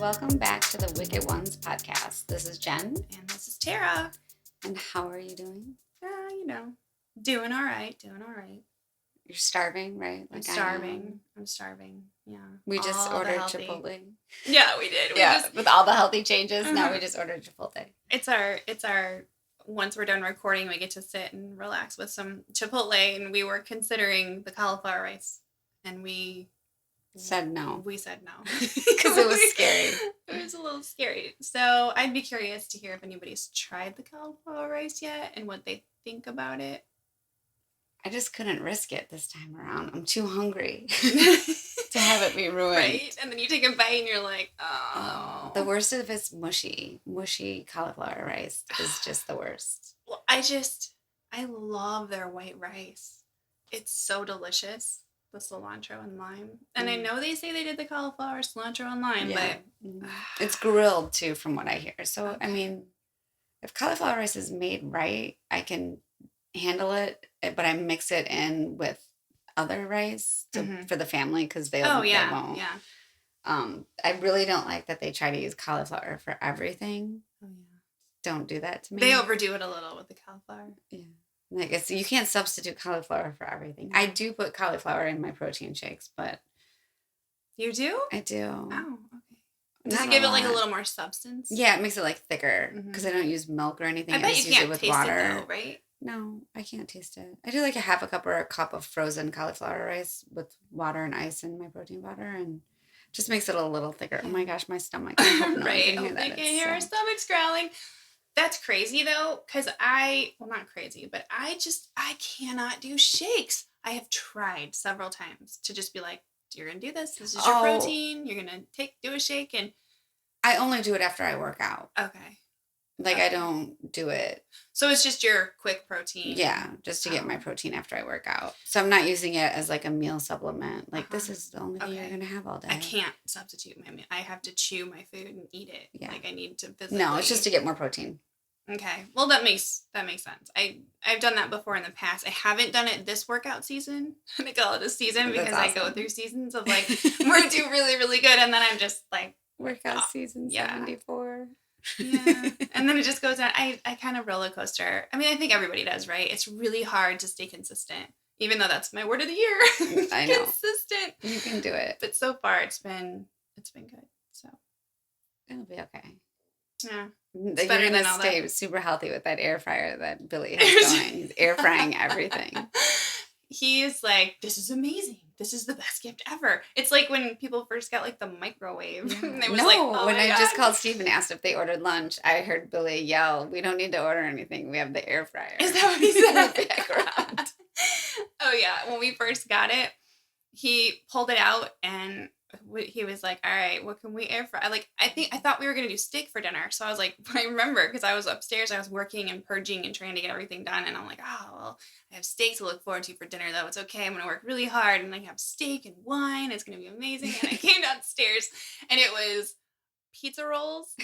Welcome back to the Wicked Ones podcast. This is Jen. And this is Tara. And how are you doing? Doing all right. You're starving, right? I'm starving. Yeah. We just ordered Chipotle. Yeah, we did. With all the healthy changes, now we just ordered Chipotle. It's our once we're done recording, we get to sit and relax with some Chipotle, and we were considering the cauliflower rice, and we said no. We said no. Because it was scary. It was a little scary. So I'd be curious to hear if anybody's tried the cauliflower rice yet and what they think about it. I just couldn't risk it this time around. I'm too hungry to have it be ruined. Right? And then you take a bite and you're like, oh. The worst if it's mushy. Mushy cauliflower rice is just the worst. Well, I love their white rice. It's so delicious. The cilantro and lime. And I know they say they did the cauliflower, cilantro, and lime, but... It's grilled, too, from what I hear. So, okay. I mean, if cauliflower rice is made right, I can handle it, but I mix it in with other rice for the family, because they won't. Yeah. I really don't like that they try to use cauliflower for everything. Oh, yeah. Don't do that to me. They overdo it a little with the cauliflower. Yeah. Like you can't substitute cauliflower for everything. I do put cauliflower in my protein shakes, but... You do? I do. Oh, okay. Does it give it like a little more substance? Yeah, it makes it like thicker, because I don't use milk or anything. I bet you use can't it with taste water. it though, right? No, I can't taste it. I do like a half a cup or a cup of frozen cauliflower rice with water and ice in my protein powder, and just makes it a little thicker. Oh my gosh, my stomach. I hope no right. one can hear that. You can hear our stomachs growling. That's crazy though, because not crazy, but I cannot do shakes. I have tried several times to just be like, you're going to do this. This is your protein. You're going to do a shake. And I only do it after I work out. Okay. I don't do it. So it's just your quick protein. Yeah, just to get my protein after I work out. So I'm not using it as like a meal supplement. Like this is the only thing you're going to have all day. I can't substitute my meal. I have to chew my food and eat it. Yeah. Like I need to physically. No, it's just to get more protein. Okay. Well, that makes sense. I've done that before in the past. I haven't done it this workout season. I call it a season because awesome. I go through seasons of like, we're doing really, really good. And then I'm just like. Workout season 74. Yeah. And then it just goes down. I kind of roller coaster. I mean, I think everybody does, right? It's really hard to stay consistent, even though that's my word of the year. I know. Consistent. You can do it. But so far it's been good. So it'll be okay. Yeah. You're going to stay super healthy with that air fryer that Billy has going. He's air frying everything. He's like, this is amazing. This is the best gift ever. It's like when people first got like the microwave. Yeah. And when I just called Steve and asked if they ordered lunch, I heard Billy yell, "We don't need to order anything. We have the air fryer." Is that what he said in the background? Oh yeah. When we first got it, he pulled it out and he was like, all right, what can we air fry? I thought we were going to do steak for dinner. So I was like, I remember because I was upstairs, I was working and purging and trying to get everything done. And I'm like, oh, well, I have steak to look forward to for dinner though. It's okay. I'm going to work really hard and I have steak and wine. It's going to be amazing. And I came downstairs and it was pizza rolls,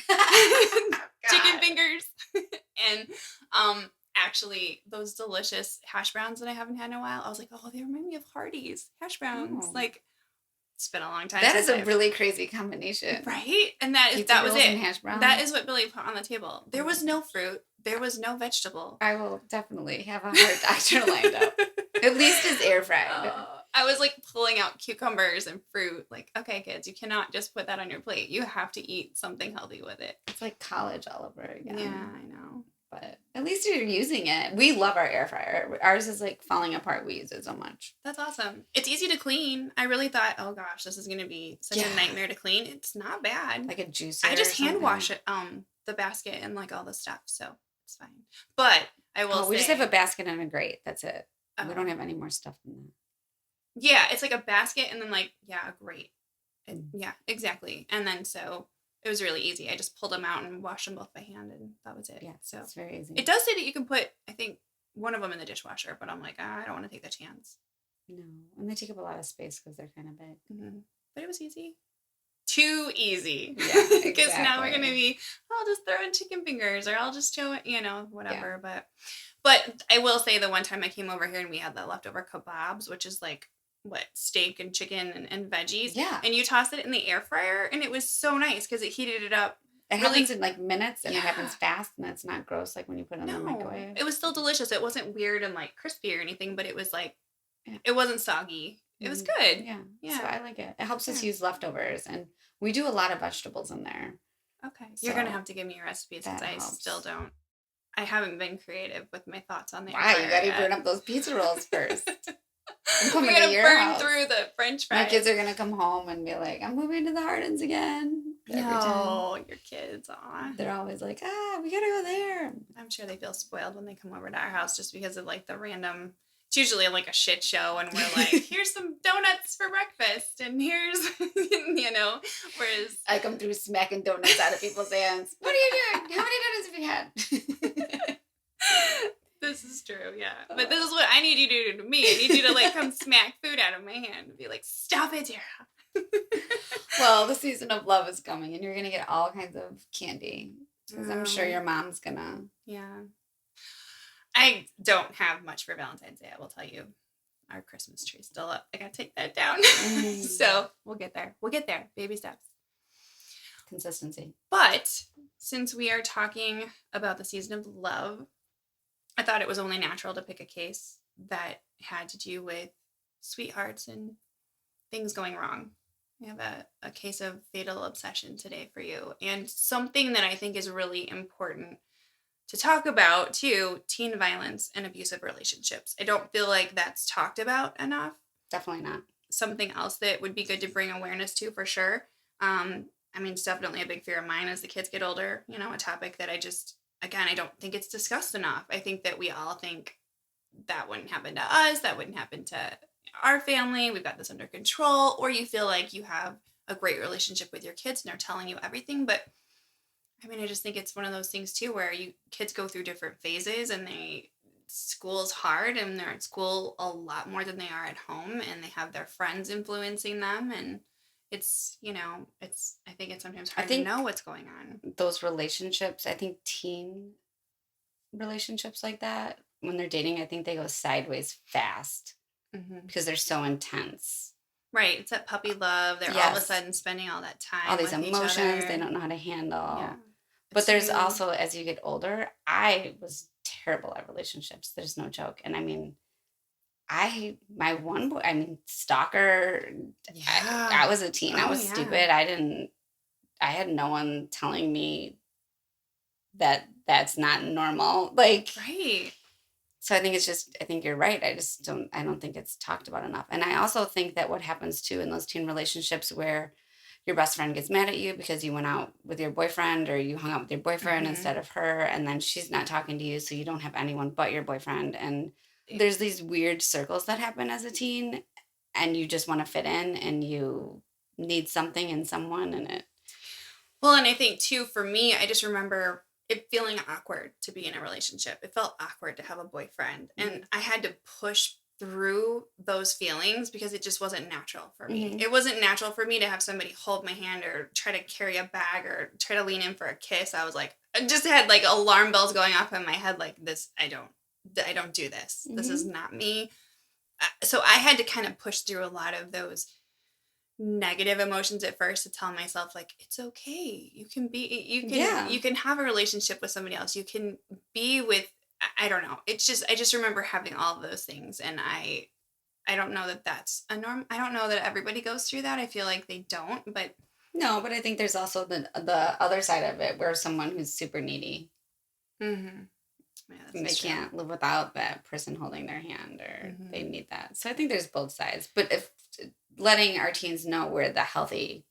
chicken fingers, and, actually those delicious hash browns that I haven't had in a while. I was like, oh, they remind me of Hardee's hash browns. Oh. Like, it's been a long time. That is a really crazy combination. Right? And that was it. And hash browns. That is what Billy put on the table. There was no fruit. There was no vegetable. I will definitely have a heart doctor lined up. At least it's air fried. I was like pulling out cucumbers and fruit. Like, okay, kids, you cannot just put that on your plate. You have to eat something healthy with it. It's like college all over again. Yeah, I know. But at least you're using it. We love our air fryer. Ours is like falling apart. We use it so much. That's awesome. It's easy to clean. I really thought, oh gosh, this is going to be such a nightmare to clean. It's not bad. Like a juicer. I just hand wash it, the basket and like all the stuff. So it's fine. But I will say. We just have a basket and a grate. That's it. We don't have any more stuff than that. Yeah. It's like a basket and then like, a grate. Yeah, exactly. And then so. It was really easy. I just pulled them out and washed them both by hand, and that was it. Yeah, so it's very easy. It does say that you can put, I think, one of them in the dishwasher, but I'm like, I don't want to take the chance. No, and they take up a lot of space because they're kind of big. Mm-hmm. But it was easy. Too easy. Yeah, exactly. Because now we're gonna be, I'll just throw in chicken fingers, or I'll just show it, whatever. Yeah. But I will say the one time I came over here and we had the leftover kebabs, which is like steak and chicken and veggies. Yeah. And you toss it in the air fryer, and it was so nice because it heated it up. It Really, happens in like minutes and it happens yeah. fast and it's not gross like when you put it in the No, microwave. it was still delicious. It wasn't weird and like crispy or anything, but it was like, Yeah. it wasn't soggy. It was good. Yeah. Yeah. So I like it. It helps us Yeah. use leftovers and we do a lot of vegetables in there. Okay. You're going to So have to give me a recipe since that I helps. still don't. I haven't been creative with my thoughts on the air Why? fryer You gotta yet. burn up those pizza rolls first. I'm We coming to gotta your burn house. through the French fries. My kids are gonna come home and be like, I'm moving to the Hardens again. Every time. No, your kids. Aw. They're always like, we gotta go there. I'm sure they feel spoiled when they come over to our house just because of like the random. It's usually like a shit show, and we're like, here's some donuts for breakfast, and here's, whereas I come through smacking donuts out of people's hands. What are you doing? How many donuts have you had? This is true, yeah. But this is what I need you to do to me. I need you to like come smack food out of my hand and be like, stop it, Tara. Well, the season of love is coming, and you're gonna get all kinds of candy because I'm sure your mom's gonna. Yeah. I don't have much for Valentine's Day, I will tell you. Our Christmas tree's still up. I gotta take that down. So we'll get there. We'll get there. Baby steps. Consistency. But since we are talking about the season of love, I thought it was only natural to pick a case that had to do with sweethearts and things going wrong. We have a case of fatal obsession today for you. And something that I think is really important to talk about, too, teen violence and abusive relationships. I don't feel like that's talked about enough. Definitely not. Something else that would be good to bring awareness to for sure. It's definitely a big fear of mine as the kids get older. A topic that I don't think it's discussed enough. I think that we all think that wouldn't happen to us, that wouldn't happen to our family, we've got this under control, or you feel like you have a great relationship with your kids and they're telling you everything. But I just think it's one of those things too where kids go through different phases and school's hard and they're at school a lot more than they are at home and they have their friends influencing them, and I think it's sometimes hard to know what's going on. Those relationships, I think teen relationships like that, when they're dating, I think they go sideways fast because they're so intense. Right. It's that puppy love. They're all of a sudden spending all that time. All these with emotions they don't know how to handle. Yeah. But It's there's also, as you get older, I was terrible at relationships. There's no joke. And my one boy, stalker, Yeah. I was a teen. I was yeah. stupid. I had no one telling me that that's not normal. Like, Right. so I think you're right. I don't think it's talked about enough. And I also think that what happens too in those teen relationships where your best friend gets mad at you because you went out with your boyfriend or you hung out with your boyfriend instead of her, and then she's not talking to you, so you don't have anyone but your boyfriend. And there's these weird circles that happen as a teen, and you just want to fit in and you need something and someone in it. Well, and I think too, for me, I just remember it feeling awkward to be in a relationship. It felt awkward to have a boyfriend. And I had to push through those feelings because it just wasn't natural for me. It wasn't natural for me to have somebody hold my hand or try to carry a bag or try to lean in for a kiss. I was like, I just had like alarm bells going off in my head like this. I don't do this. This is not me. So I had to kind of push through a lot of those negative emotions at first to tell myself like it's okay, you can have a relationship with somebody else, you can be with, I don't know, it's just I just remember having all of those things, and I don't know that that's a norm. I don't know that everybody goes through that. I feel like they don't, but no, but I think there's also the other side of it where someone who's super needy, they can't live without that person holding their hand, or they need that. So I think there's both sides, but if letting our teens know where the healthy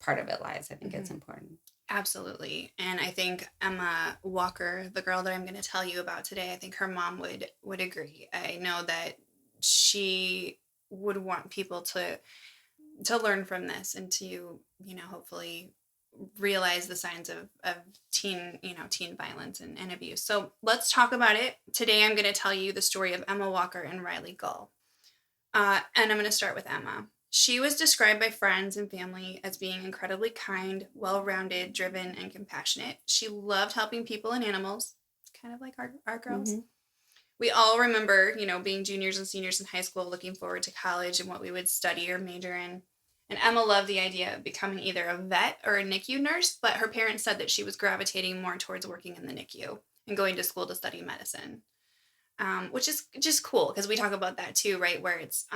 part of it lies, I think it's important. Absolutely. And I think Emma Walker, the girl that I'm going to tell you about today, I think her mom would agree. I know that she would want people to learn from this and to, hopefully realize the signs of teen violence and abuse. So let's talk about it. Today I'm going to tell you the story of Emma Walker and Riley Gull. And I'm going to start with Emma. She was described by friends and family as being incredibly kind, well-rounded, driven, and compassionate. She loved helping people and animals. It's kind of like our girls. we all remember, being juniors and seniors in high school, looking forward to college and what we would study or major in. And Emma loved the idea of becoming either a vet or a NICU nurse, but her parents said that she was gravitating more towards working in the NICU and going to school to study medicine, which is just cool because we talk about that too, right? Where it's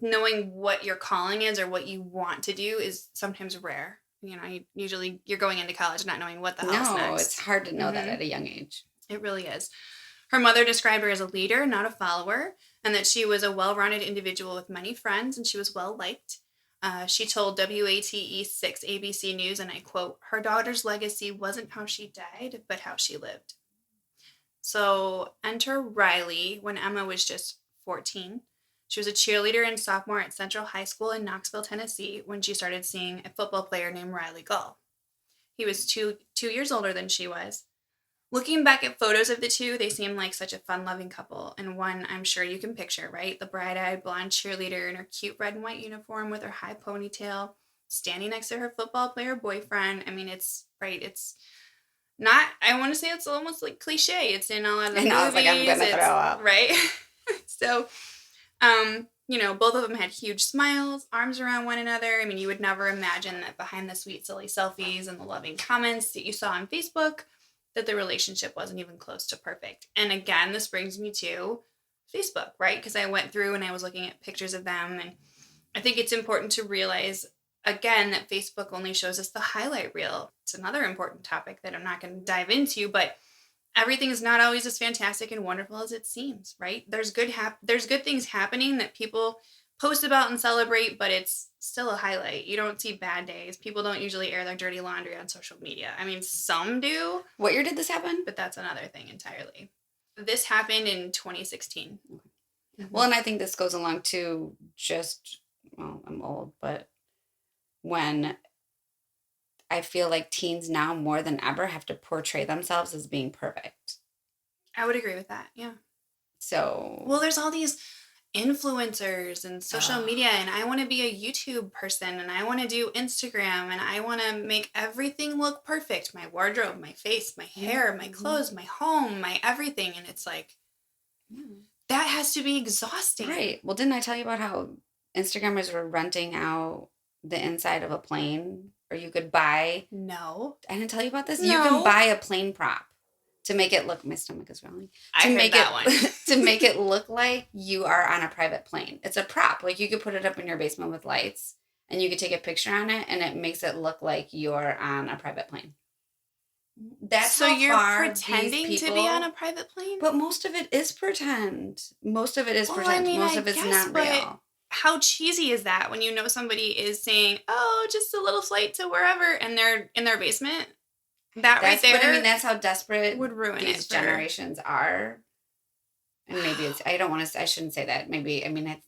knowing what your calling is or what you want to do is sometimes rare. Usually you're going into college not knowing what the hell's next. No, it's hard to know that at a young age. It really is. Her mother described her as a leader, not a follower, and that she was a well-rounded individual with many friends, and she was well-liked. She told WATE 6 ABC News, and I quote, "Her daughter's legacy wasn't how she died, but how she lived." So enter Riley when Emma was just 14. She was a cheerleader and sophomore at Central High School in Knoxville, Tennessee, when she started seeing a football player named Riley Gull. He was two years older than she was. Looking back at photos of the two, they seemed like such a fun-loving couple, and one I'm sure you can picture, right? The bright-eyed blonde cheerleader in her cute red and white uniform with her high ponytail, standing next to her football player boyfriend. I mean, it's not, I want to say it's almost like cliche. It's in a lot of the movies. I was like, I'm going to throw up. Right? So, both of them had huge smiles, arms around one another. I mean, you would never imagine that behind the sweet, silly selfies and the loving comments that you saw on Facebook, that the relationship wasn't even close to perfect. And again, this brings me to Facebook, right? Because I went through and I was looking at pictures of them. And I think it's important to realize, again, that Facebook only shows us the highlight reel. It's another important topic that I'm not going to dive into, but everything is not always as fantastic and wonderful as it seems, right? There's good things happening that people post about and celebrate, but it's still a highlight. You don't see bad days. People don't usually air their dirty laundry on social media. I mean, some do. What year did this happen? But that's another thing entirely. This happened in 2016. Mm-hmm. Well, and I think this goes along to I'm old, but when I feel like teens now more than ever have to portray themselves as being perfect. I would agree with that, yeah. So... Well, there's all these influencers and social media, and I want to be a YouTube person, and I want to do Instagram, and I want to make everything look perfect. My wardrobe, my face, my hair, my clothes, my home, my everything. And it's like, that has to be exhausting. Right. Well, didn't I tell you about how Instagrammers were renting out the inside of a plane? Or you could buy... No. I didn't tell you about this? No. You can buy a plane prop to make it look... My stomach is growling. I heard that one. To make it look like you are on a private plane. It's a prop. Like, you could put it up in your basement with lights, and you could take a picture on it, and it makes it look like you're on a private plane. That's so how you're far pretending these people, to be on a private plane? But most of it is pretend. Most of it is pretend. I mean, most of it's not real. How cheesy is that when somebody is saying, "Oh, just a little flight to wherever," and they're in their basement? Right there. But I mean, that's how desperate would ruin these generations are. And maybe it's... I shouldn't say that. Maybe, I mean,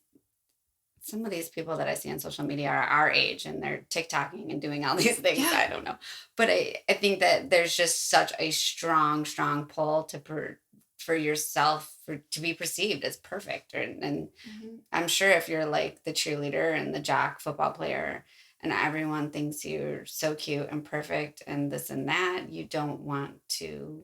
some of these people that I see on social media are our age, and they're TikToking and doing all these things. Yeah. I don't know. But I think that there's just such a strong, strong pull for yourself to be perceived as perfect. And I'm sure if you're like the cheerleader and the jock football player and everyone thinks you're so cute and perfect and this and that, you don't want to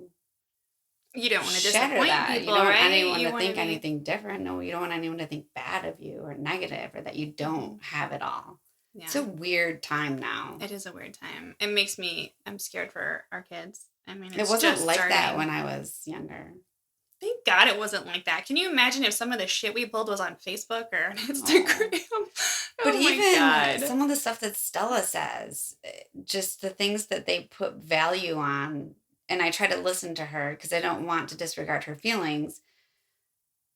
disappoint that. people, you don't right? want anyone to think anything different. No, you don't want anyone to think bad of you or negative or that you don't have it all. Yeah. It's a weird time now. It is a weird time. I'm scared for our kids. I mean, it wasn't like that when I was younger. Thank God it wasn't like that. Can you imagine if some of the shit we pulled was on Facebook or on Instagram? But even some of the stuff that Stella says, just the things that they put value on, and I try to listen to her because I don't want to disregard her feelings,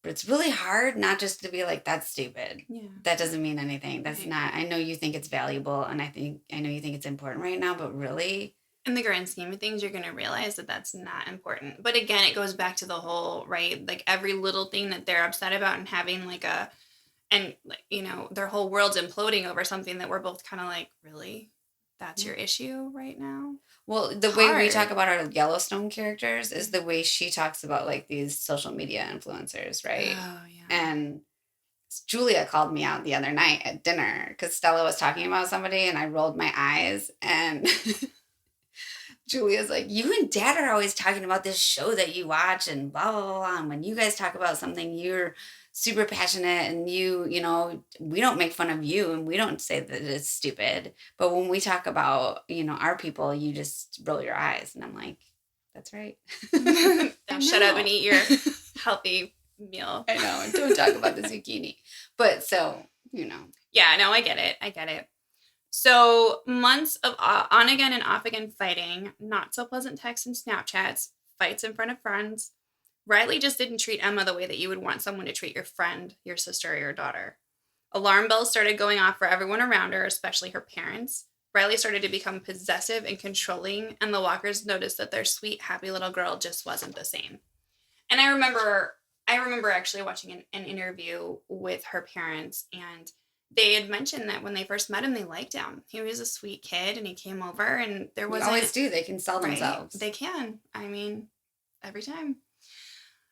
but it's really hard not just to be like, that's stupid. Yeah. That doesn't mean anything. That's not... I know you think it's valuable, and I know you think it's important right now, but really... In the grand scheme of things, you're going to realize that that's not important. But again, it goes back to the whole, right? Like every little thing that they're upset about and having their whole world's imploding over something that we're both kind of like, really? That's your issue right now? Well, the way we talk about our Yellowstone characters is the way she talks about like these social media influencers, right? Oh, yeah. And Julia called me out the other night at dinner because Stella was talking about somebody and I rolled my eyes and... Julia's like, you and Dad are always talking about this show that you watch and blah, blah, blah, blah. And when you guys talk about something, you're super passionate and we don't make fun of you and we don't say that it's stupid. But when we talk about, our people, you just roll your eyes. And I'm like, that's right. Now shut up and eat your healthy meal. I know. And don't talk about the zucchini. But so, Yeah, no, I get it. So months of on again and off again fighting, not so pleasant texts and Snapchats, fights in front of friends. Riley just didn't treat Emma the way that you would want someone to treat your friend, your sister, or your daughter. Alarm bells started going off for everyone around her, especially her parents. Riley started to become possessive and controlling, and the Walkers noticed that their sweet, happy little girl just wasn't the same. And I remember actually watching an interview with her parents, and they had mentioned that when they first met him, they liked him. He was a sweet kid, and he came over, and there was always do. They can sell themselves. They can. I mean, every time.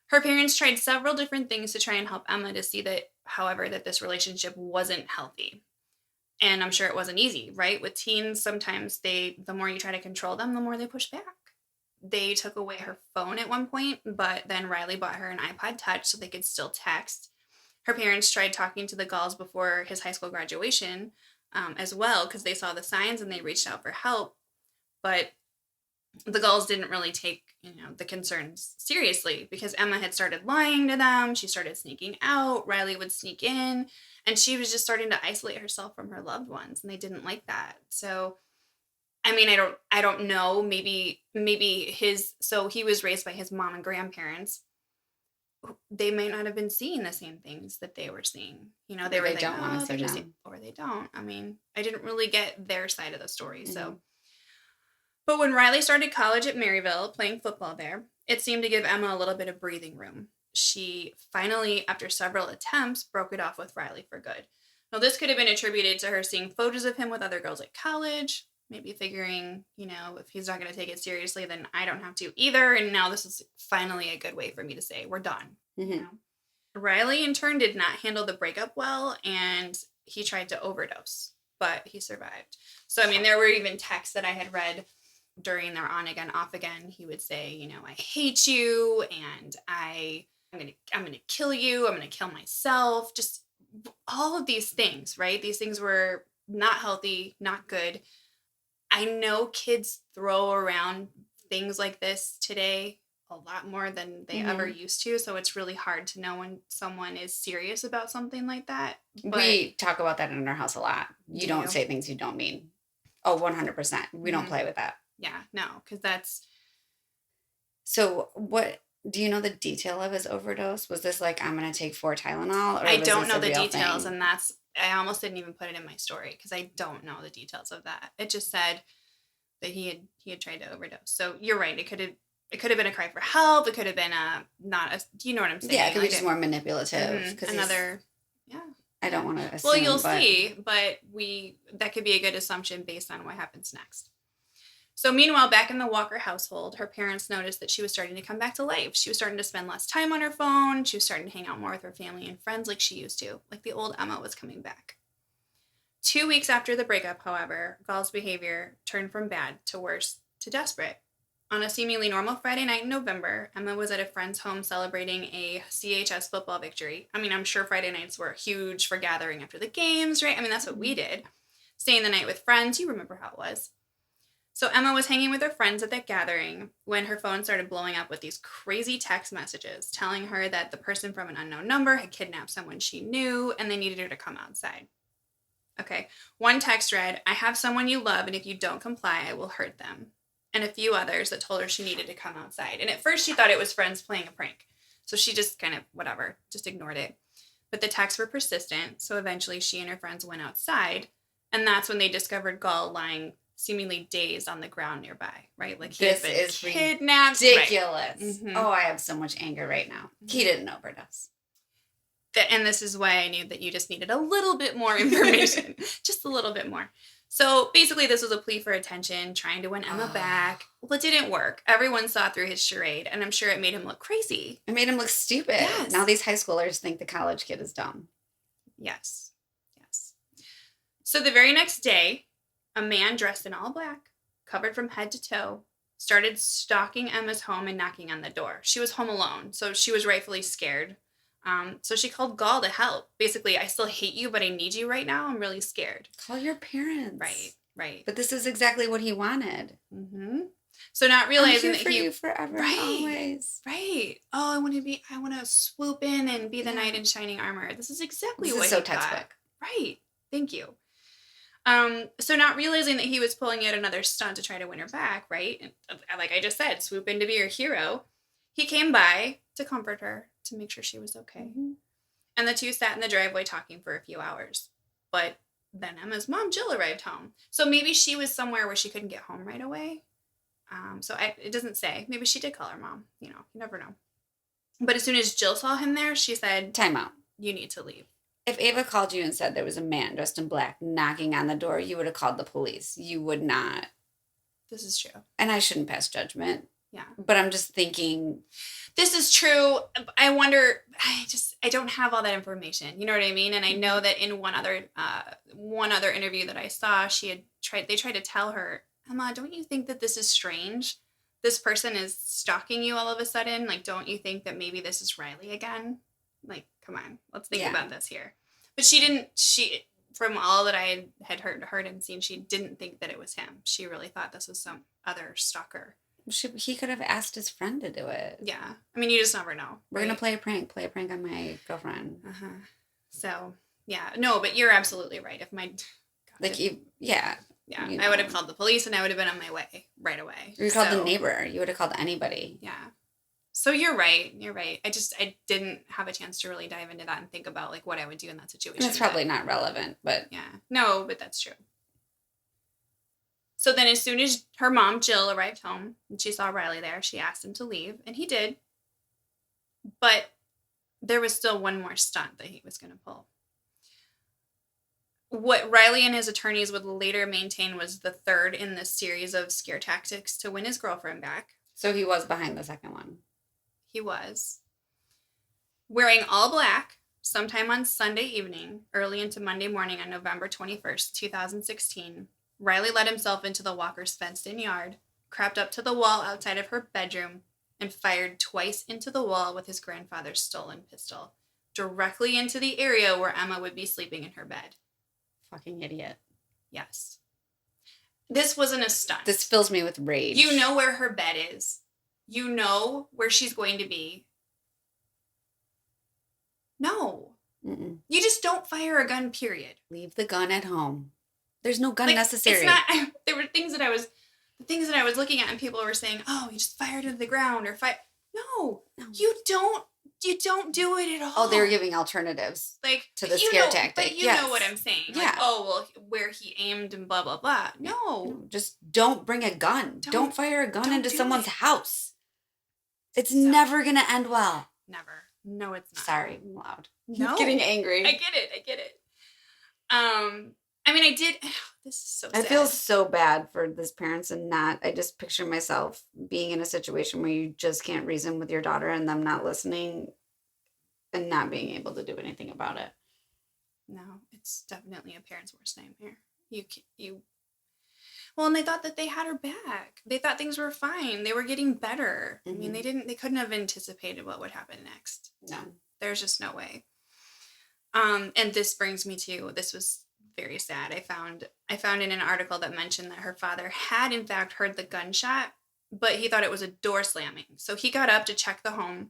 Her parents tried several different things to try and help Emma to see that, however, that this relationship wasn't healthy. And I'm sure it wasn't easy, right? With teens, sometimes the more you try to control them, the more they push back. They took away her phone at one point, but then Riley bought her an iPod Touch so they could still text. Her parents tried talking to the Gulls before his high school graduation as well, because they saw the signs and they reached out for help. But the Gulls didn't really take, the concerns seriously because Emma had started lying to them. She started sneaking out. Riley would sneak in, and she was just starting to isolate herself from her loved ones, and they didn't like that. So, I mean, I don't know. Maybe so he was raised by his mom and grandparents. They may not have been seeing the same things that they were seeing. They were like, don't want to say no. Or they don't. I mean, I didn't really get their side of the story. Mm-hmm. So, but when Riley started college at Maryville, playing football there, it seemed to give Emma a little bit of breathing room. She finally, after several attempts, broke it off with Riley for good. Now, this could have been attributed to her seeing photos of him with other girls at college, maybe figuring, if he's not going to take it seriously, then I don't have to either. And now this is finally a good way for me to say, we're done. Mm-hmm. Riley, in turn, did not handle the breakup well, and he tried to overdose, but he survived. So, I mean, there were even texts that I had read during their on again, off again. He would say, I hate you, and I'm gonna kill you. I'm gonna kill myself. Just all of these things, right? These things were not healthy, not good. I know kids throw around things like this today a lot more than they ever used to. So it's really hard to know when someone is serious about something like that. But we talk about that in our house a lot. You don't say things you don't mean. Oh, 100%. We don't play with that. Yeah, no, because that's... So what... Do you know the detail of his overdose? Was this like, I'm going to take 4 Tylenol? Or I don't know the details, and I almost didn't even put it in my story because I don't know the details of that. It just said that he had tried to overdose. So you're right. It could have been a cry for help. It could have been do you know what I'm saying? Yeah, it could be just more manipulative. Yeah. I don't want to assume. Well, you'll see, but that could be a good assumption based on what happens next. So meanwhile, back in the Walker household, her parents noticed that she was starting to come back to life. She was starting to spend less time on her phone. She was starting to hang out more with her family and friends like she used to. Like the old Emma was coming back. 2 weeks after the breakup, however, Gall's behavior turned from bad to worse to desperate. On a seemingly normal Friday night in November, Emma was at a friend's home celebrating a CHS football victory. I mean, I'm sure Friday nights were huge for gathering after the games, right? I mean, that's what we did. Staying the night with friends. You remember how it was. So Emma was hanging with her friends at that gathering when her phone started blowing up with these crazy text messages telling her that the person from an unknown number had kidnapped someone she knew and they needed her to come outside. Okay, one text read, "I have someone you love, and if you don't comply, I will hurt them." And a few others that told her she needed to come outside. And at first she thought it was friends playing a prank. So she just kind of, just ignored it. But the texts were persistent, so eventually she and her friends went outside, and that's when they discovered Gall lying seemingly dazed on the ground nearby, right? Like he had been kidnapped. Ridiculous. Right. Mm-hmm. Oh, I have so much anger right now. He didn't overdose. And this is why I knew that you just needed a little bit more information. Just a little bit more. So basically this was a plea for attention, trying to win Emma back. Well, it didn't work. Everyone saw through his charade, and I'm sure it made him look crazy. It made him look stupid. Yes. Now these high schoolers think the college kid is dumb. Yes. So the very next day, a man dressed in all black, covered from head to toe, started stalking Emma's home and knocking on the door. She was home alone, so she was rightfully scared. So she called Gall to help. Basically, I still hate you, but I need you right now. I'm really scared. Call your parents. Right, right. But this is exactly what he wanted. Mm-hmm. So not realizing I'm here that for you forever and always. Right. Oh, I want to swoop in and be the knight in shining armor. This is exactly what so he textbook. thought. Right. Thank you. So not realizing that he was pulling yet another stunt to try to win her back, right? And like I just said, swoop in to be your hero. He came by to comfort her, to make sure she was okay. Mm-hmm. And the two sat in the driveway talking for a few hours. But then Emma's mom, Jill, arrived home. So maybe she was somewhere where she couldn't get home right away. It doesn't say. Maybe she did call her mom. You never know. But as soon as Jill saw him there, she said, "Time out. You need to leave." If Ava called you and said there was a man dressed in black knocking on the door, you would have called the police. You would not. This is true. And I shouldn't pass judgment. Yeah. But I'm just thinking. This is true. I wonder, I don't have all that information. You know what I mean? And I know that in one other interview that I saw, they tried to tell her, Emma, don't you think that this is strange? This person is stalking you all of a sudden. Like, don't you think that maybe this is Riley again? Like, come on, let's think about this here. But from all that I had heard and seen, she didn't think that it was him. She really thought this was some other stalker. He could have asked his friend to do it. Yeah. I mean, you just never know. We're going to play a prank. Play a prank on my girlfriend. Uh-huh. So, yeah. No, but you're absolutely right. If my... Yeah. I would have called the police and I would have been on my way right away. You called the neighbor. You would have called anybody. Yeah. So you're right. I didn't have a chance to really dive into that and think about like what I would do in that situation. And it's probably not relevant, but... Yeah. No, but that's true. So then as soon as her mom, Jill, arrived home and she saw Riley there, she asked him to leave, and he did. But there was still one more stunt that he was going to pull. What Riley and his attorneys would later maintain was the third in this series of scare tactics to win his girlfriend back. So he was behind the second one. He was. Wearing all black, sometime on Sunday evening, early into Monday morning on November 21st, 2016, Riley let himself into the Walkers' fenced-in yard, crept up to the wall outside of her bedroom, and fired twice into the wall with his grandfather's stolen pistol, directly into the area where Emma would be sleeping in her bed. Fucking idiot. Yes. This wasn't a stunt. This fills me with rage. You know where her bed is. You know where she's going to be. No. Mm-mm. You just don't fire a gun, period. Leave the gun at home. There's no gun necessary. It's not. There were things that I was looking at, and people were saying, "Oh, you just fired into the ground or fire." No, you don't. You don't do it at all. Oh, they were giving alternatives, like to the scare tactic. But you know what I'm saying? Yeah. Like, oh well, where he aimed and blah blah blah. No, just don't bring a gun. Don't fire a gun into someone's house. It's So, never gonna end well. Never. No, it's not. Sorry, I'm loud. No, I'm getting angry. I get it. I mean, I did. This is so sad. I feel so bad for this parents and not. I just picture myself being in a situation where you just can't reason with your daughter and them not listening and not being able to do anything about it. No, it's definitely a parent's worst nightmare. Well, and they thought that they had her back. They thought things were fine. They were getting better. Mm-hmm. I mean, they couldn't have anticipated what would happen next. No. There's just no way. And this brings me to, this was very sad. I found in an article that mentioned that her father had in fact heard the gunshot, but he thought it was a door slamming. So he got up to check the home.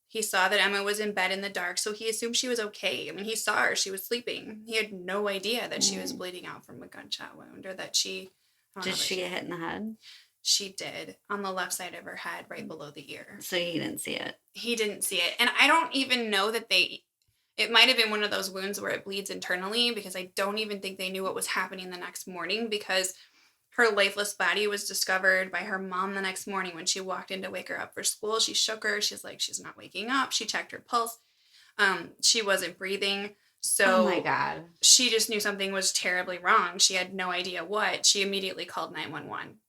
He saw that Emma was in bed in the dark, so he assumed she was okay. I mean, he saw her. She was sleeping. He had no idea that she was bleeding out from a gunshot wound, or that she... Did she get hit in the head? She did, on the left side of her head, right below the ear. So he didn't see it? He didn't see it. And I don't even know that it might have been one of those wounds where it bleeds internally, because I don't even think they knew what was happening the next morning, because her lifeless body was discovered by her mom the next morning when she walked in to wake her up for school. She shook her. She's like, she's not waking up. She checked her pulse. She wasn't breathing. So oh my God. She just knew something was terribly wrong. She had no idea what. She immediately called 911.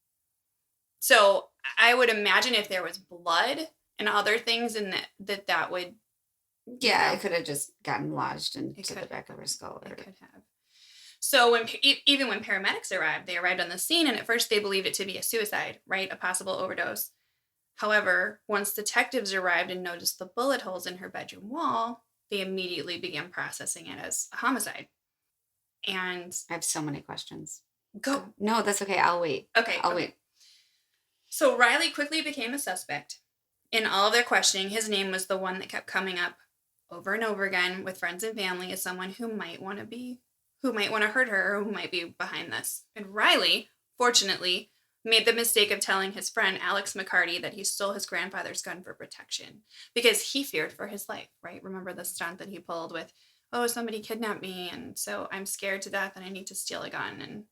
So I would imagine if there was blood and other things in that would... Yeah, it could have just gotten lodged into the back of her skull. It could have. So even when paramedics arrived, they arrived on the scene, and at first they believed it to be a suicide, right? A possible overdose. However, once detectives arrived and noticed the bullet holes in her bedroom wall, they immediately began processing it as a homicide. And I have so many questions. go. No, that's okay. I'll wait. Okay. I'll wait. So Riley quickly became a suspect. In all of their questioning, his name was the one that kept coming up over and over again with friends and family as someone who might want to hurt her or who might be behind this. And Riley, fortunately, made the mistake of telling his friend Alex McCarty that he stole his grandfather's gun for protection because he feared for his life, right? Remember the stunt that he pulled with, oh, somebody kidnapped me, and so I'm scared to death and I need to steal a gun, and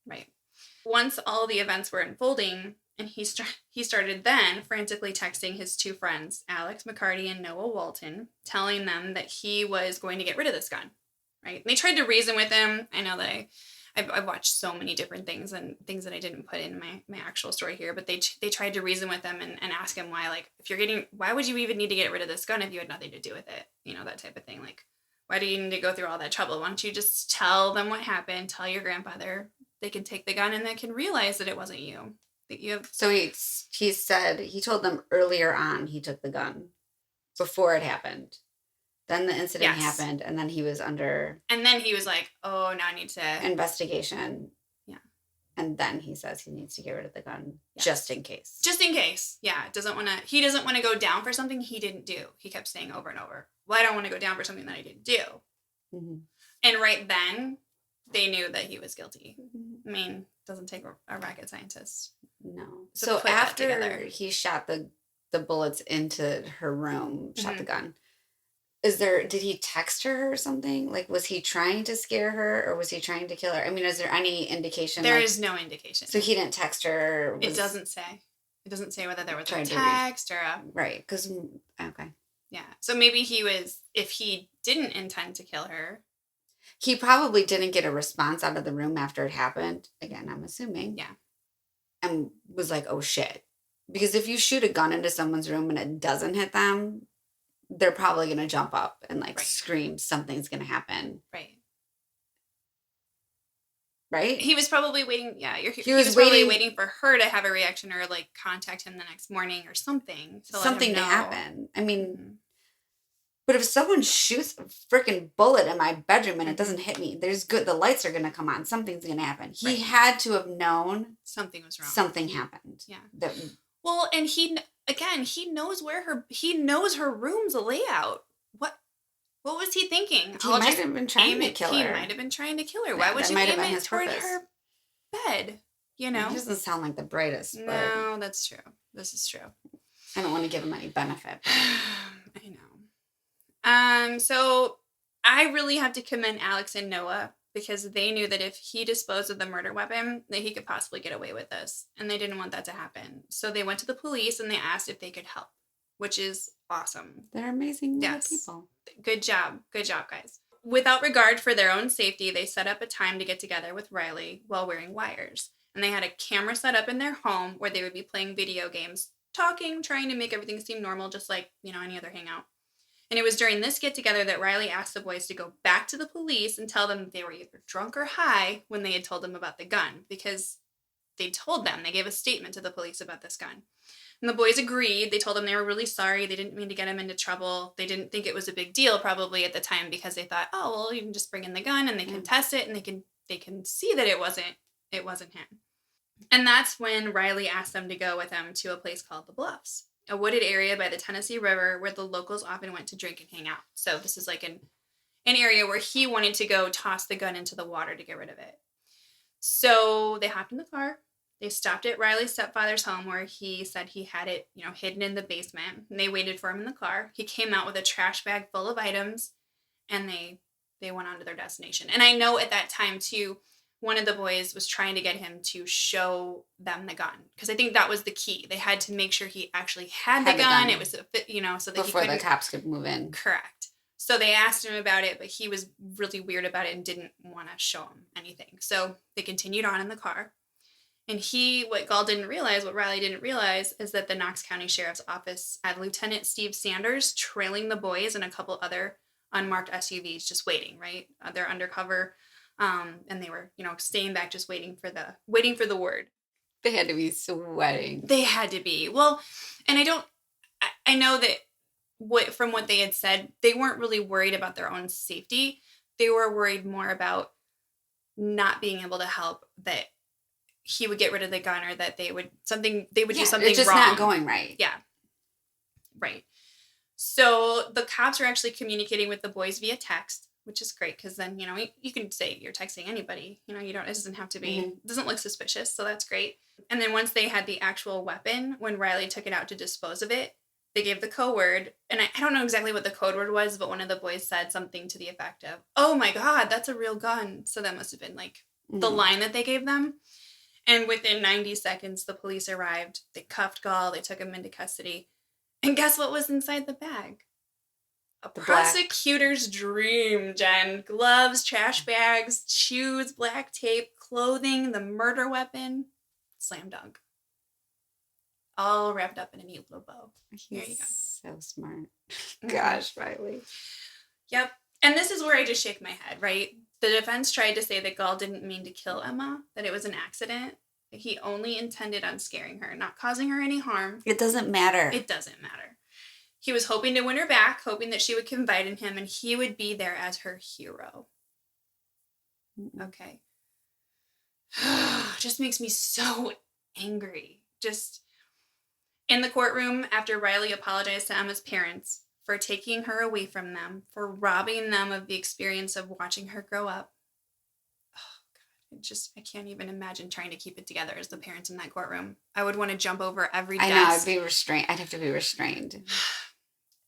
right. Once all the events were unfolding, and he started then frantically texting his two friends, Alex McCarty and Noah Walton, telling them that he was going to get rid of this gun, right? And they tried to reason with him. I know that I've watched so many different things and things that I didn't put in my actual story here, but they tried to reason with him and ask him why, like, why would you even need to get rid of this gun if you had nothing to do with it? You know, that type of thing. Like, why do you need to go through all that trouble? Why don't you just tell them what happened, tell your grandfather, they can take the gun and they can realize that it wasn't you. That you have. So he said he told them earlier on he took the gun before it happened. Then the incident happened, and then he was under. And then he was like, "Oh, now I need to investigation." Yeah. And then he says he needs to get rid of the gun just in case. Just in case, yeah. He doesn't want to go down for something he didn't do. He kept saying over and over, "Well, I don't want to go down for something that I didn't do." Mm-hmm. And right then, they knew that he was guilty. I mean, it doesn't take a rocket scientist. No. So after he shot the bullets into her room, shot the gun, did he text her or something? Like, was he trying to scare her or was he trying to kill her? I mean, is there any indication? There is no indication. So he didn't text her? It doesn't say. It doesn't say whether there was a text or a... Right, because, okay. Yeah. So maybe if he didn't intend to kill her... He probably didn't get a response out of the room after it happened. Again, I'm assuming. Yeah. And was like, oh shit. Because if you shoot a gun into someone's room and it doesn't hit them, they're probably going to jump up and scream, something's going to happen. Right. Right? He was probably waiting. Yeah. He was probably waiting for her to have a reaction or contact him the next morning or something. Something to happen. I mean, but if someone shoots a freaking bullet in my bedroom and it doesn't hit me, the lights are going to come on. Something's going to happen. He had to have known something was wrong. Something happened. Yeah. Well, and he knows he knows her room's layout. What was he thinking? He might have been trying to kill her. He might have been trying to kill her. Why would you aim it toward her bed? You know? He doesn't sound like the brightest. No, that's true. This is true. I don't want to give him any benefit. But... I know. So I really have to commend Alex and Noah because they knew that if he disposed of the murder weapon, that he could possibly get away with this. And they didn't want that to happen. So they went to the police and they asked if they could help, which is awesome. They're amazing people. Good job. Good job, guys. Without regard for their own safety, they set up a time to get together with Riley while wearing wires. And they had a camera set up in their home where they would be playing video games, talking, trying to make everything seem normal, just like, any other hangout. And it was during this get-together that Riley asked the boys to go back to the police and tell them they were either drunk or high when they had told them about the gun, because they gave a statement to the police about this gun. And the boys agreed. They told him they were really sorry. They didn't mean to get him into trouble. They didn't think it was a big deal probably at the time because they thought, oh, well, you can just bring in the gun and they can test it and they can see that it wasn't him. And that's when Riley asked them to go with him to a place called The Bluffs, a wooded area by the Tennessee River where the locals often went to drink and hang out. So this is like an area where he wanted to go toss the gun into the water to get rid of it. So they hopped in the car. They stopped at Riley's stepfather's home where he said he had it, hidden in the basement. And they waited for him in the car. He came out with a trash bag full of items and they went on to their destination. And I know at that time too, one of the boys was trying to get him to show them the gun. Because I think that was the key. They had to make sure he actually had the gun. It was, so that before the cops could move in. Correct. So they asked him about it, but he was really weird about it and didn't want to show him anything. So they continued on in the car. And what Riley didn't realize, is that the Knox County Sheriff's Office had Lieutenant Steve Sanders trailing the boys and a couple other unmarked SUVs just waiting, right? They're undercover And they were, staying back, just waiting for the word. They had to be sweating. They had to be. Well, and I know that from what they had said, they weren't really worried about their own safety. They were worried more about not being able to help, that he would get rid of the gun, or that they would do something It's just wrong. not going right. Yeah. Right. So the cops were actually communicating with the boys via text, which is great, because then, you can say you're texting anybody. It doesn't have to be, it doesn't look suspicious. So that's great. And then once they had the actual weapon, when Riley took it out to dispose of it, they gave the code word. And I don't know exactly what the code word was, but one of the boys said something to the effect of, "Oh my God, that's a real gun." So that must have been like the line that they gave them. And within 90 seconds, the police arrived. They cuffed Gall. They took him into custody. And guess what was inside the bag? A prosecutor's dream, Jen. Gloves, trash bags, shoes, black tape, clothing, the murder weapon. Slam dunk. All wrapped up in a neat little bow. Here you go. So smart. Gosh, Riley. Yep. And this is where I just shake my head, right? The defense tried to say that Gall didn't mean to kill Emma, that it was an accident. He only intended on scaring her, not causing her any harm. It doesn't matter. It doesn't matter. He was hoping to win her back, hoping that she would confide in him, and he would be there as her hero. Okay. Just makes me so angry. Just in the courtroom, after Riley apologized to Emma's parents for taking her away from them, for robbing them of the experience of watching her grow up. Oh, God. I can't even imagine trying to keep it together as the parents in that courtroom. I would want to jump over every desk. I know, I'd be restrained. I'd have to be restrained.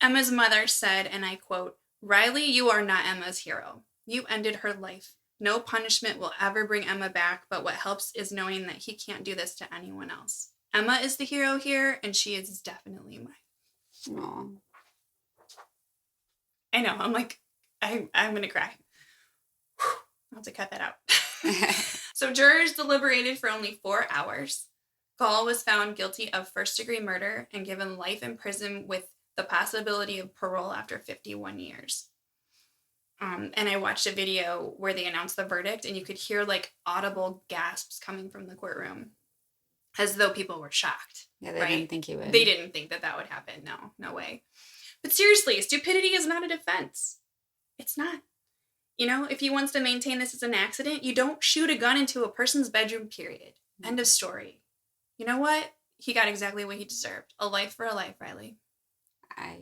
Emma's mother said, and I quote, "Riley, you are not Emma's hero. You ended her life. No punishment will ever bring Emma back, but what helps is knowing that he can't do this to anyone else. Emma is the hero here, and she is definitely mine." Aww. I know. I'm like, I'm going to cry. I'll have to cut that out. So jurors deliberated for only 4 hours. Gall was found guilty of first-degree murder and given life in prison with the possibility of parole after 51 years. And I watched a video where they announced the verdict, and you could hear like audible gasps coming from the courtroom, as though people were shocked. Yeah, they didn't think he would. They didn't think that would happen. No way. But seriously, stupidity is not a defense. It's not. If he wants to maintain this as an accident, you don't shoot a gun into a person's bedroom, period. End of story. You know what? He got exactly what he deserved. A life for a life, Riley. I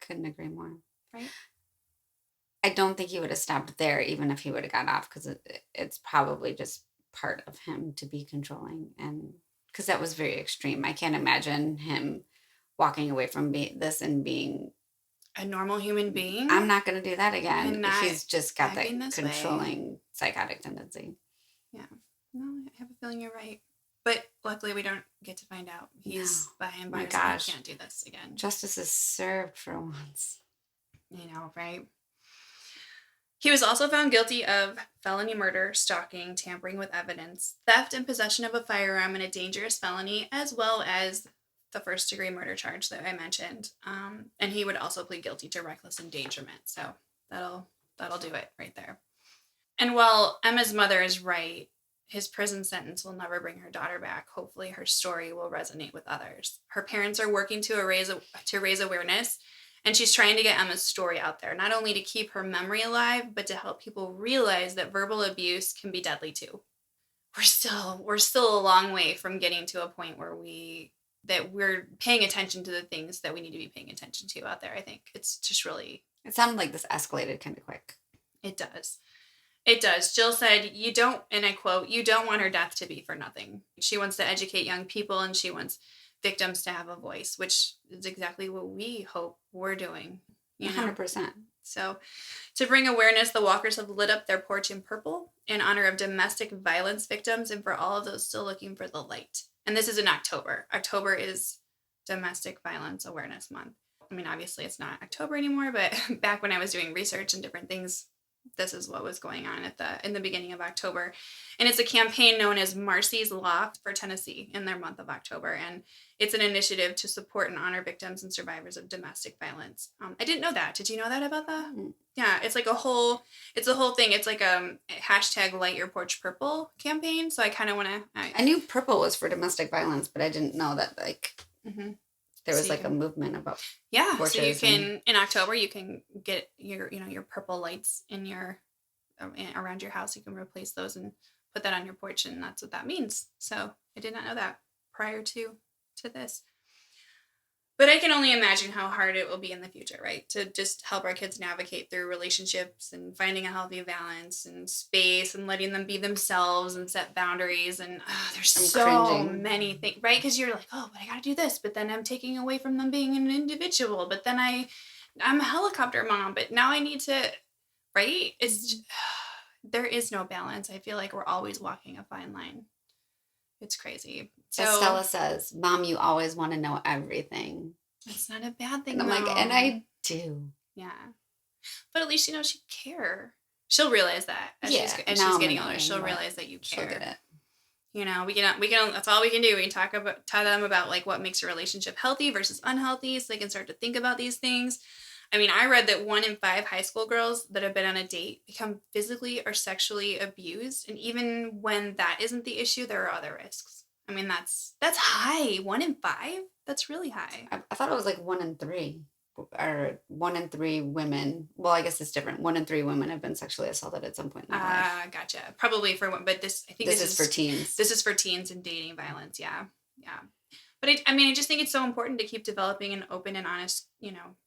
couldn't agree more. Right? I don't think he would have stopped there, even if he would have got off, because it's probably just part of him to be controlling, and because that was very extreme. I can't imagine him walking away from this and being a normal human being. I'm not going to do that again. He's just got that controlling psychotic tendency. Yeah. No, I have a feeling you're right. But luckily we don't get to find out. He's behind bars. Gosh. He can't do this again. Justice is served for once. Right? He was also found guilty of felony murder, stalking, tampering with evidence, theft and possession of a firearm, and a dangerous felony, as well as the first-degree murder charge that I mentioned. And he would also plead guilty to reckless endangerment. So that'll do it right there. And while Emma's mother is right, his prison sentence will never bring her daughter back. Hopefully her story will resonate with others. Her parents are working to raise awareness, and she's trying to get Emma's story out there, not only to keep her memory alive, but to help people realize that verbal abuse can be deadly too. We're still a long way from getting to a point where we're paying attention to the things that we need to be paying attention to out there. I think it's just really... It sounded like this escalated kind of quick. It does. It does. Jill said, "You don't," and I quote, "you don't want her death to be for nothing." She wants to educate young people, and she wants victims to have a voice, which is exactly what we hope we're doing. 100%. So to bring awareness, the Walkers have lit up their porch in purple in honor of domestic violence victims and for all of those still looking for the light. And this is in October. October is Domestic Violence Awareness Month. I mean, obviously it's not October anymore, but back when I was doing research and different things, this is what was going on in the beginning of October. And it's a campaign known as Marcy's Law for Tennessee in their month of October. And it's an initiative to support and honor victims and survivors of domestic violence. I didn't know that. Did you know that about that? Yeah, it's like a whole thing. It's like hashtag Light Your Porch Purple campaign. So I kind of want to. I knew purple was for domestic violence, but I didn't know that like Mm-hmm. there was like a movement about porches. So you can in October you can get your purple lights in your around your house. You can replace those and put that on your porch, and that's what that means. So I did not know that prior to this. But I can only imagine how hard it will be in the future, right? To just help our kids navigate through relationships and finding a healthy balance and space and letting them be themselves and set boundaries. And there's so many things, right? Because you're like, oh, but I got to do this. But then I'm taking away from them being an individual. But then I'm a helicopter mom. But now I need to, right? There is no balance. I feel like we're always walking a fine line. It's crazy. So Stella says, Mom, you always want to know everything. It's not a bad thing. And I'm like, and I do. Yeah. But at least, she'll care. She'll realize that as she's getting older. She'll realize that you care. She'll get it. We can, that's all we can do. We can tell them about like what makes a relationship healthy versus unhealthy so they can start to think about these things. I mean, I read that 1 in 5 high school girls that have been on a date become physically or sexually abused. And even when that isn't the issue, there are other risks. I mean, that's high. 1 in 5? That's really high. I thought it was like 1 in 3. Or 1 in 3 women. Well, I guess it's different. 1 in 3 women have been sexually assaulted at some point in their life. Gotcha. Probably for one, but this is for teens. This is for teens and dating violence. Yeah. But I just think it's so important to keep developing an open and honest,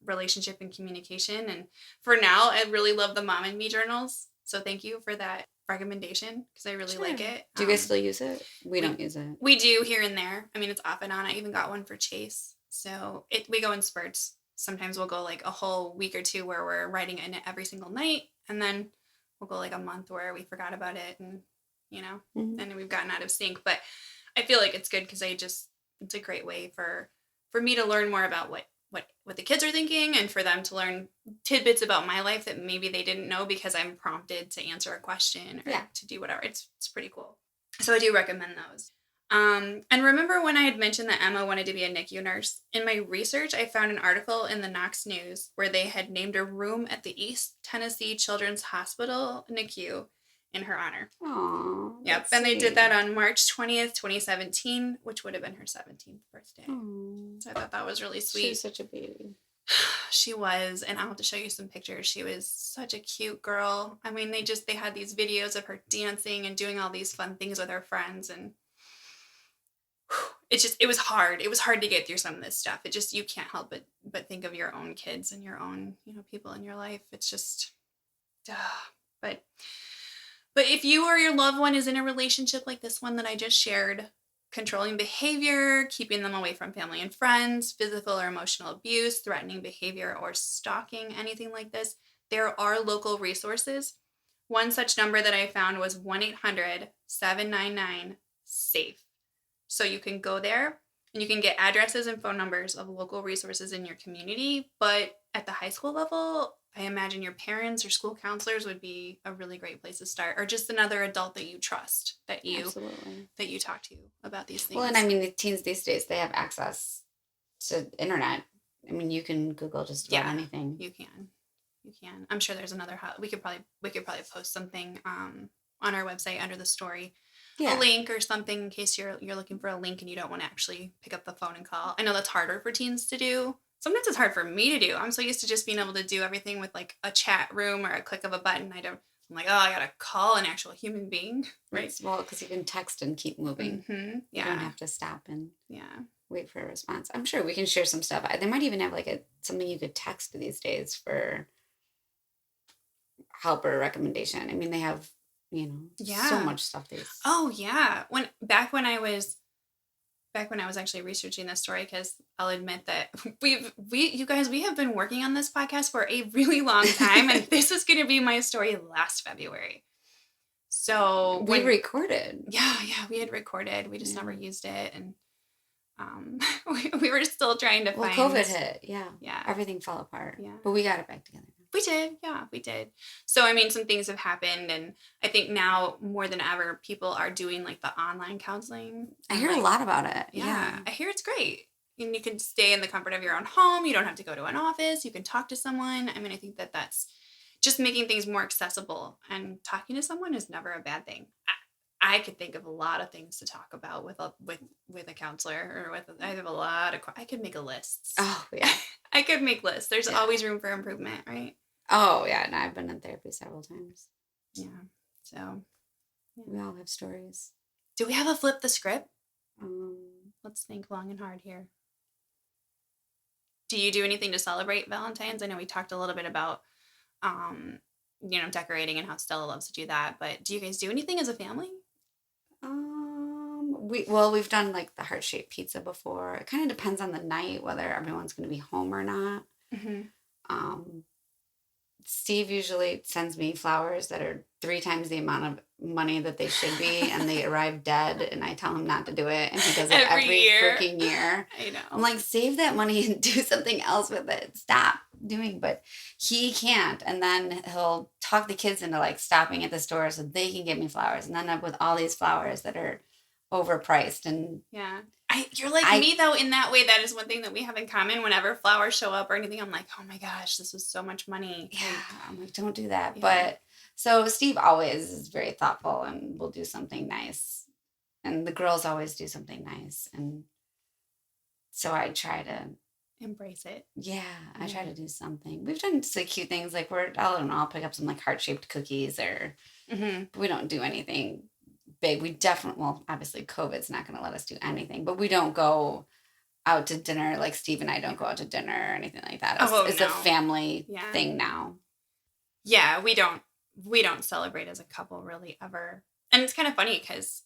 relationship and communication. And for now, I really love the Mom and Me journals. So thank you for that recommendation because I really like it. Do you guys still use it? We don't use it. We do here and there. I mean, it's off and on. I even got one for Chase. So we go in spurts. Sometimes we'll go like a whole week or 2 where we're writing in it every single night. And then we'll go like a month where we forgot about it and, and we've gotten out of sync. But I feel like it's good because it's a great way for me to learn more about what the kids are thinking and for them to learn tidbits about my life that maybe they didn't know because I'm prompted to answer a question or to do whatever. It's pretty cool. So I do recommend those. And remember when I had mentioned that Emma wanted to be a NICU nurse? In my research, I found an article in the Knox News where they had named a room at the East Tennessee Children's Hospital NICU in her honor. Aww. Yep. And they did that on March 20th, 2017, which would have been her 17th birthday. Aww. So I thought that was really sweet. She's such a baby. She was, and I'll have to show you some pictures. She was such a cute girl. I mean, they had these videos of her dancing and doing all these fun things with her friends, and it was hard. It was hard to get through some of this stuff. You can't help but think of your own kids and your own, people in your life. It's just, but if you or your loved one is in a relationship like this one that I just shared, controlling behavior, keeping them away from family and friends, physical or emotional abuse, threatening behavior, or stalking, anything like this, there are local resources. One such number that I found was 1-800-799-SAFE. So you can go there and you can get addresses and phone numbers of local resources in your community. But at the high school level, I imagine your parents or school counselors would be a really great place to start, or just another adult that you trust, that you talk to about these things. Well, and I mean, the teens these days, they have access to internet. I mean, you can Google just about anything. You can. I'm sure there's another. We could probably post something on our website under the story. A link or something in case you're looking for a link and you don't want to actually pick up the phone and call. I know that's harder for teens to do. Sometimes it's hard for me to do. I'm so used to just being able to do everything with like a chat room or a click of a button. I'm like, oh, I gotta call an actual human being, right? Well, because you can text and keep moving. Mm-hmm. Yeah. You don't have to stop and wait for a response. I'm sure we can share some stuff. They might even have like something you could text these days for help or recommendation. I mean, they have so much stuff. Oh yeah. Back when I was actually researching this story, because I'll admit that we have been working on this podcast for a really long time, and this was going to be my story last February. So we recorded. Yeah, we had recorded. We just never used it, and we were still trying to find. COVID hit. Yeah. Everything fell apart. Yeah, but we got it back together. We did. Yeah, we did. So, I mean, some things have happened, and I think now more than ever, people are doing like the online counseling. I hear a lot about it. Yeah. I hear it's great. And you can stay in the comfort of your own home. You don't have to go to an office. You can talk to someone. I mean, I think that's just making things more accessible, and talking to someone is never a bad thing. I could think of a lot of things to talk about with a counselor, or I have a lot of, I could make a list. Oh, yeah. I could make lists. There's Yeah. always room for improvement, right? Oh, yeah. And I've been in therapy several times. Yeah. So we all have stories. Do we have a flip the script? Let's think long and hard here. Do you do anything to celebrate Valentine's? I know we talked a little bit about, decorating and how Stella loves to do that, but do you guys do anything as a family? We've done like the heart-shaped pizza before. It kind of depends on the night whether everyone's going to be home or not. Steve usually sends me flowers that are 3 times the amount of money that they should be, and they arrive dead, and I tell him not to do it, and he does it every freaking year. I know. I'm like, save that money and do something else with it. Stop doing, but he can't. And then he'll talk the kids into like stopping at the store so they can get me flowers, and then up with all these flowers that are overpriced. And yeah. You're like me, though, in that way. That is one thing that we have in common. Whenever flowers show up or anything, I'm like, oh my gosh, this was so much money. Yeah, I'm like, don't do that. Yeah. But so Steve always is very thoughtful and will do something nice. And the girls always do something nice. And so I try to embrace it. Yeah, I try to do something. We've done so cute things like I'll pick up some like heart-shaped cookies, or we don't do anything big. We definitely, obviously COVID's not going to let us do anything, but we don't go out to dinner. Like Steve and I don't go out to dinner or anything like that. It's a family thing now. Yeah, we don't celebrate as a couple really ever. And it's kind of funny because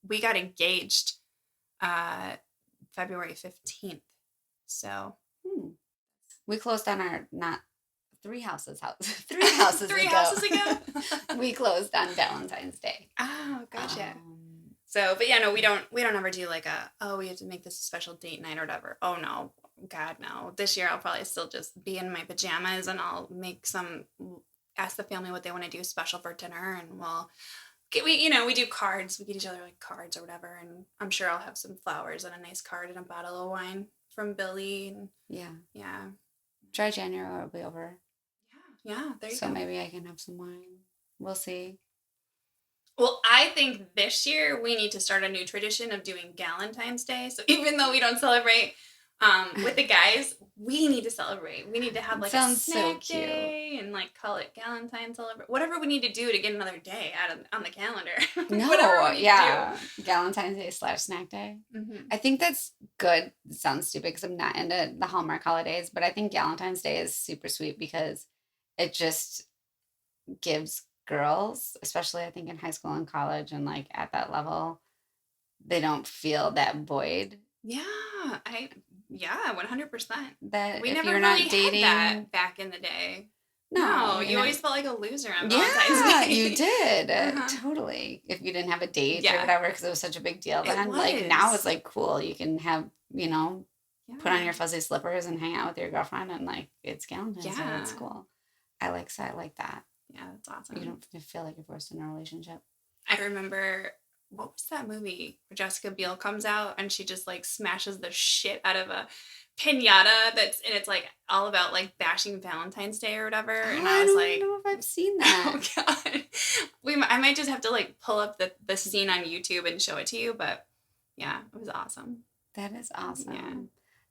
we got engaged February 15th. So we closed on our 3 houses ago. We closed on Valentine's Day. Oh, gotcha. So, but yeah, no, we don't ever do like we have to make this a special date night or whatever. Oh no, God, no. This year I'll probably still just be in my pajamas, and I'll ask the family what they want to do special for dinner, and we do cards. We get each other like cards or whatever, and I'm sure I'll have some flowers and a nice card and a bottle of wine from Billy. And yeah. Dry January will be over. Yeah, there you go. So maybe I can have some wine. We'll see. Well, I think this year we need to start a new tradition of doing Galentine's Day. So even though we don't celebrate with the guys, we need to celebrate. We need to have like a snack day and like call it Galentine's celebrate. Whatever we need to do to get another day on the calendar. Galentine's Day / snack day. I think that's good. It sounds stupid because I'm not into the Hallmark holidays, but I think Galentine's Day is super sweet because it just gives girls, especially I think in high school and college and like at that level, they don't feel that void. Yeah, 100%. That we if never you're really not dating had that back in the day. No, you always felt like a loser on Valentine's Day. You did. Totally. If you didn't have a date or whatever, because it was such a big deal then. Like now it's like cool. You can have, put on your fuzzy slippers and hang out with your girlfriend, and like it's Valentine's Day. It's cool. I like that. Yeah, that's awesome. You don't feel like you're forced in a relationship. I remember, what was that movie where Jessica Biel comes out and she just like smashes the shit out of a pinata and it's like all about like bashing Valentine's Day or whatever. And I was like, I don't know if I've seen that. Oh God. I might just have to like pull up the scene on YouTube and show it to you, but yeah, it was awesome. That is awesome. Yeah.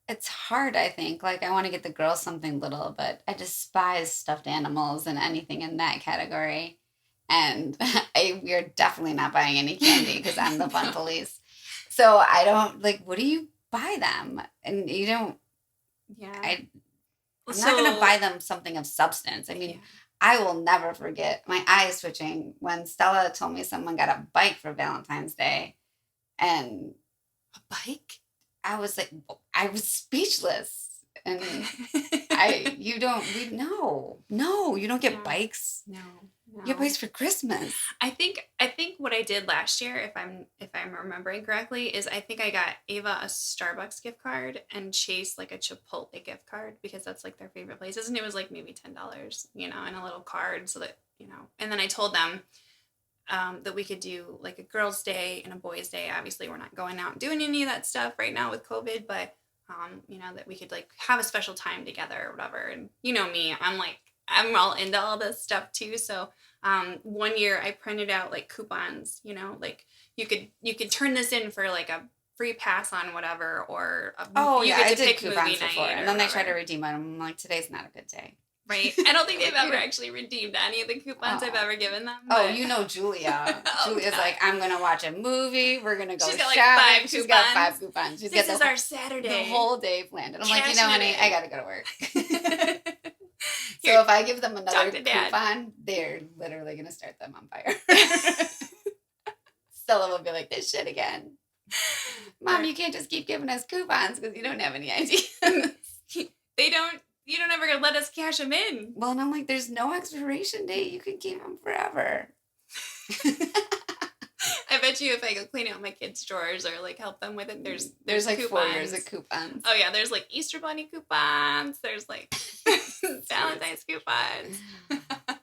It's hard, I think. Like, I want to get the girls something little, but I despise stuffed animals and anything in that category. And we are definitely not buying any candy because I'm the fun police. So I don't, what do you buy them? And you don't, I'm not going to buy them something of substance. I mean, I will never forget my eyes twitching when Stella told me someone got a bike for Valentine's Day. And a bike? I was speechless. And you don't get bikes. No. You get bikes for Christmas. I think what I did last year, if I'm remembering correctly, is I think I got Ava a Starbucks gift card and Chase like a Chipotle gift card because that's like their favorite places, and it was like maybe $10, in a little card, so that and then I told them that we could do like a girls' day and a boys' day. Obviously, we're not going out and doing any of that stuff right now with COVID, but that we could like have a special time together or whatever. And me, I'm like I'm all into all this stuff too. So one year I printed out like coupons, like you could turn this in for like a free pass on whatever, or Oh you yeah, get I to did pick coupons movie before, night and or then they try to whatever. redeem it. I'm like, today's not a good day. Right. I don't think they've Like, ever actually redeemed any of the coupons I've oh. ever given them. Oh, But... you know Julia. Oh, Julia's God. like, I'm gonna watch a movie. We're gonna go She's got shopping. like 5 She's coupons. got 5 coupons. She's This got is our Saturday. the whole day planned. And I'm like, Cashing honey, it in. I gotta go to work. Here, So if I give them another talk to Dad. coupon, they're literally gonna start them on fire. Stella will be like, this shit again. Mom, you can't just keep giving us coupons because you don't have any ideas. You don't ever gonna let us cash them in. Well, and I'm like, there's no expiration date. You can keep them forever. I bet you if I go clean out my kids' drawers or like help them with it, there's like coupons. 4 years of coupons. Oh yeah, there's like Easter Bunny coupons. There's like Valentine's coupons.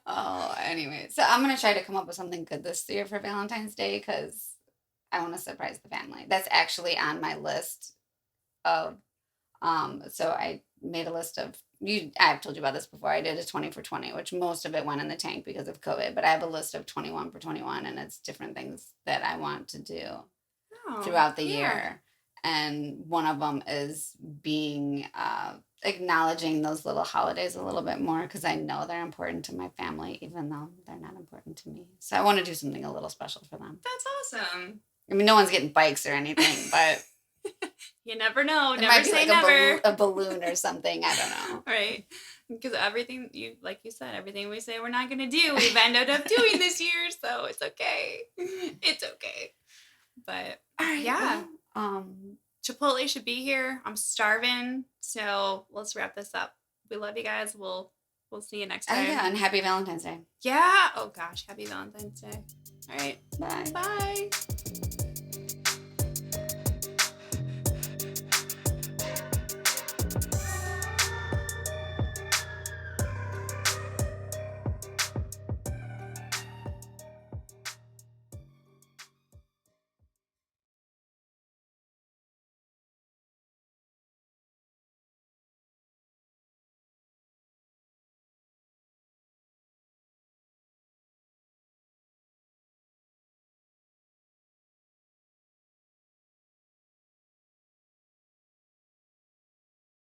Oh, anyway, so I'm gonna try to come up with something good this year for Valentine's Day because I want to surprise the family. That's actually on my list of. So I made a list of I've told you about this before. I did a 20 for 20, which most of it went in the tank because of COVID. But I have a list of 21 for 21, and it's different things that I want to do throughout the year. And one of them is being acknowledging those little holidays a little bit more because I know they're important to my family, even though they're not important to me. So I want to do something a little special for them. That's awesome. I mean, no one's getting bikes or anything, but you never know. it Never might be say like never. a balloon or something. I don't know. Right. Because everything like you said, everything we say we're not going to do, we've ended up doing this year. So it's okay. It's okay. But all right, yeah. Well, Chipotle should be here. I'm starving. So let's wrap this up. We love you guys. We'll see you next time. yeah, and happy Valentine's Day. Yeah. Oh gosh. Happy Valentine's Day. All right. Bye. Bye.